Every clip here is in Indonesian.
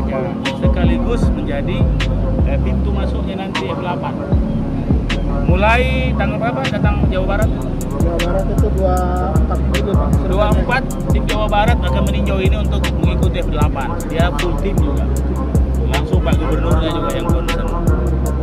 saja, sekaligus menjadi pintu masuknya nanti F8. Mulai tanggal berapa datang Jawa Barat? Jawa Barat itu 24 ini Pak. 24 tim Jawa Barat akan meninjau ini untuk mengikuti F8. Dia full tim juga. Langsung Pak Gubernurnya juga yang concern.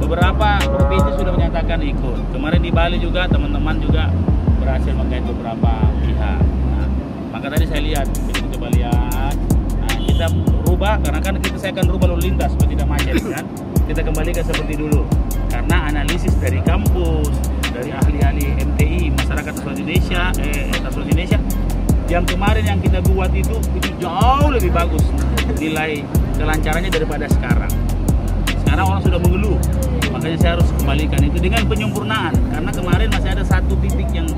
Beberapa provinsi sudah menyatakan ikut. Kemarin di Bali juga teman-teman juga berhasil menggait beberapa pihak. Nah, maka tadi saya lihat, kita coba lihat. Nah, kita rubah karena kan saya akan rubah lalu lintas supaya tidak macet kan. Kita kembalikan seperti dulu. Karena analisis dari kampus, dari ahli-ahli MTI, masyarakat Seluruh Indonesia, yang kemarin yang kita buat itu jauh lebih bagus nilai kelancarannya daripada sekarang. Sekarang orang sudah mengeluh, makanya saya harus kembalikan itu dengan penyempurnaan. Karena kemarin masih ada satu titik yang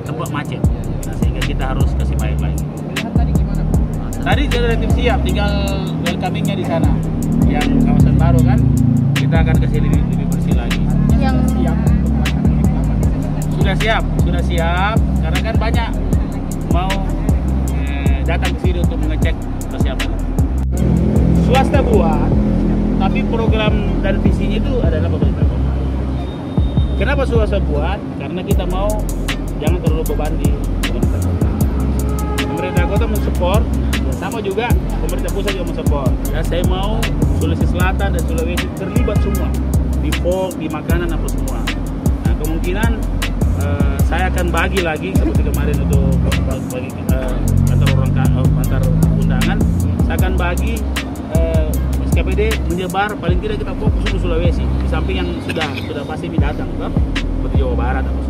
tempat macet, nah, sehingga kita harus kasih baik-baik. Tadi gimana Pak? Tadi sudah relatif siap, tinggal welcomingnya di sana, yang kawasan baru kan, kita akan kasih lebih bersih lagi. Yang siap untuk pelaksanaan F8. Sudah siap, karena kan banyak mau datang ke sini untuk mengecek kesiapan. Swasta buat, tapi program dan visinya itu adalah pemerintah kota. Kenapa swasta buat? Karena kita mau jangan terlalu beban di pemerintah kota. Pemerintah kota mensupport, sama juga pemerintah pusat juga mensupport. Ya, saya mau Sulawesi Selatan dan Sulawesi terlibat semua di POK, di makanan apa semua. Nah, kemungkinan saya akan bagi lagi seperti kemarin untuk bagi antar undangan. Saya akan bagi SKPD menyebar, paling tidak kita fokus di Sulawesi, di samping yang sudah pasti datang, seperti Jawa Barat atau